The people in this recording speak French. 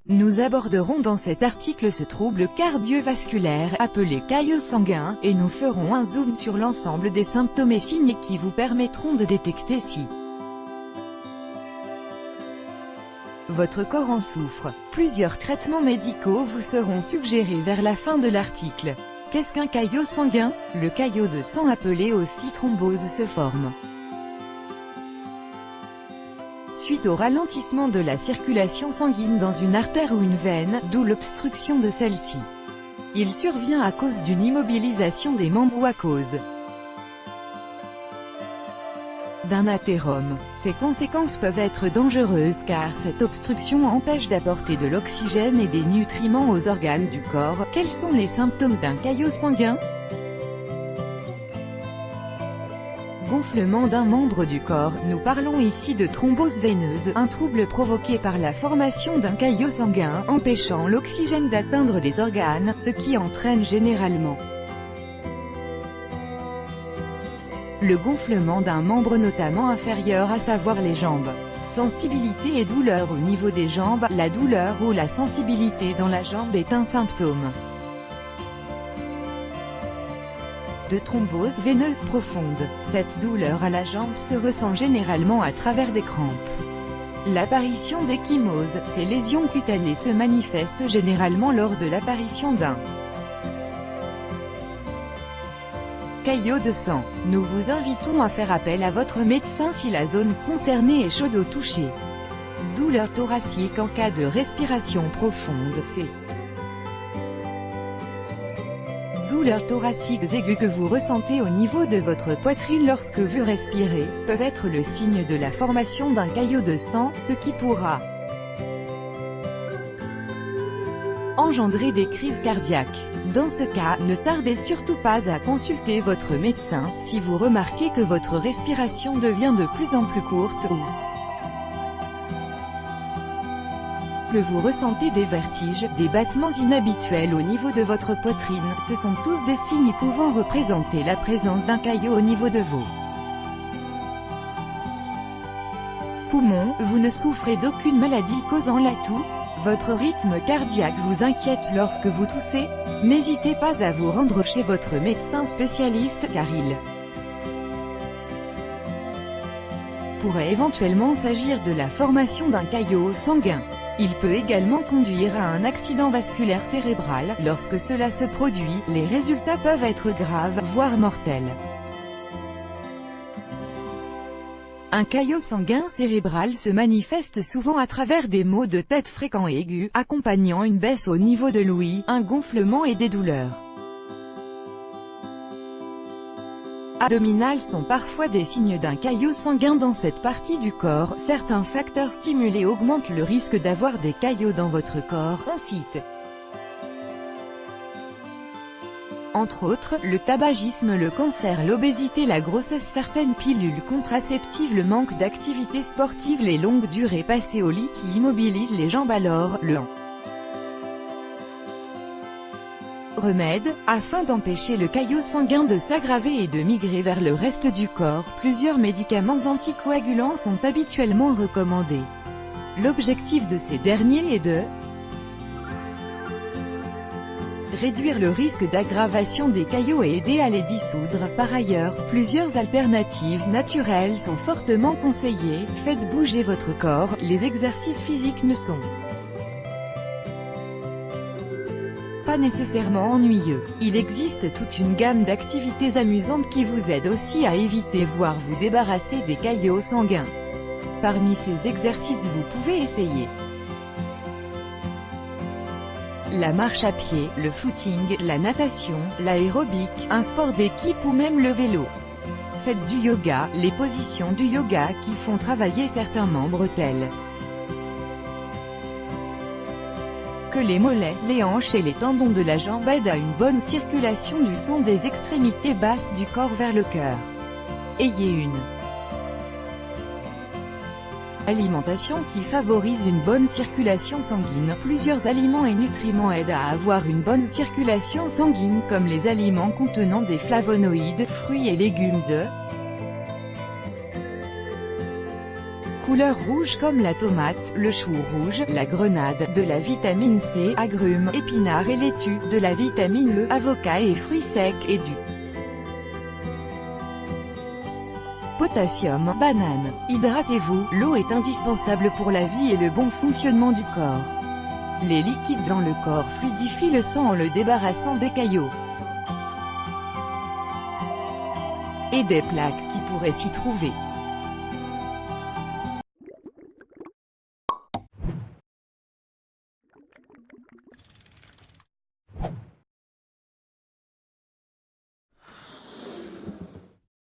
Nous aborderons dans cet article ce trouble cardiovasculaire appelé caillot sanguin, et nous ferons un zoom sur l'ensemble des symptômes et signes qui vous permettront de détecter si votre corps en souffre. Plusieurs traitements médicaux vous seront suggérés vers la fin de l'article. Qu'est-ce qu'un caillot sanguin? Le caillot de sang appelé aussi thrombose se forme suite au ralentissement de la circulation sanguine dans une artère ou une veine, d'où l'obstruction de celle-ci. Il survient à cause d'une immobilisation des membres ou à cause d'un athérome. Ces conséquences peuvent être dangereuses car cette obstruction empêche d'apporter de l'oxygène et des nutriments aux organes du corps. Quels sont les symptômes d'un caillot sanguin? Gonflement d'un membre du corps. Nous parlons ici de thrombose veineuse, un trouble provoqué par la formation d'un caillot sanguin, empêchant l'oxygène d'atteindre les organes, ce qui entraîne généralement le gonflement d'un membre notamment inférieur, à savoir les jambes. Sensibilité et douleur au niveau des jambes. La douleur ou la sensibilité dans la jambe est un symptôme de thrombose veineuse profonde. Cette douleur à la jambe se ressent généralement à travers des crampes. L'apparition d'ecchymose. Ces lésions cutanées se manifestent généralement lors de l'apparition d'un caillot de sang. Nous vous invitons à faire appel à votre médecin si la zone concernée est chaude au toucher. Douleur thoracique en cas de respiration profonde. Douleurs thoraciques aiguës que vous ressentez au niveau de votre poitrine lorsque vous respirez, peuvent être le signe de la formation d'un caillot de sang, ce qui pourra engendrer des crises cardiaques. Dans ce cas, ne tardez surtout pas à consulter votre médecin, si vous remarquez que votre respiration devient de plus en plus courte ou que vous ressentez des vertiges, des battements inhabituels au niveau de votre poitrine. Ce sont tous des signes pouvant représenter la présence d'un caillot au niveau de vos poumons. Vous ne souffrez d'aucune maladie causant la toux? Votre rythme cardiaque vous inquiète lorsque vous toussez? N'hésitez pas à vous rendre chez votre médecin spécialiste car il pourrait éventuellement s'agir de la formation d'un caillot sanguin. Il peut également conduire à un accident vasculaire cérébral. Lorsque cela se produit, les résultats peuvent être graves, voire mortels. Un caillot sanguin cérébral se manifeste souvent à travers des maux de tête fréquents et aigus, accompagnant une baisse au niveau de l'ouïe, un gonflement et des douleurs abdominales sont parfois des signes d'un caillot sanguin dans cette partie du corps. Certains facteurs stimulés augmentent le risque d'avoir des caillots dans votre corps. On cite entre autres, le tabagisme, le cancer, l'obésité, la grossesse, certaines pilules contraceptives, le manque d'activité sportive, les longues durées passées au lit qui immobilisent les jambes. Alors, le remède, afin d'empêcher le caillot sanguin de s'aggraver et de migrer vers le reste du corps, plusieurs médicaments anticoagulants sont habituellement recommandés. L'objectif de ces derniers est de réduire le risque d'aggravation des caillots et aider à les dissoudre. Par ailleurs, plusieurs alternatives naturelles sont fortement conseillées. Faites bouger votre corps. Les exercices physiques ne sont pas nécessairement ennuyeux. Il existe toute une gamme d'activités amusantes qui vous aident aussi à éviter voire vous débarrasser des caillots sanguins. Parmi ces exercices vous pouvez essayer la marche à pied, le footing, la natation, l'aérobic, un sport d'équipe ou même le vélo. Faites du yoga, les positions du yoga qui font travailler certains membres tels que les mollets, les hanches et les tendons de la jambe aident à une bonne circulation du sang des extrémités basses du corps vers le cœur. Ayez une alimentation qui favorise une bonne circulation sanguine. Plusieurs aliments et nutriments aident à avoir une bonne circulation sanguine, comme les aliments contenant des flavonoïdes, fruits et légumes de couleur rouge comme la tomate, le chou rouge, la grenade, de la vitamine C, agrumes, épinards et laitue, de la vitamine E, avocat et fruits secs, et du potassium, banane. Hydratez-vous, l'eau est indispensable pour la vie et le bon fonctionnement du corps. Les liquides dans le corps fluidifient le sang en le débarrassant des caillots et des plaques qui pourraient s'y trouver.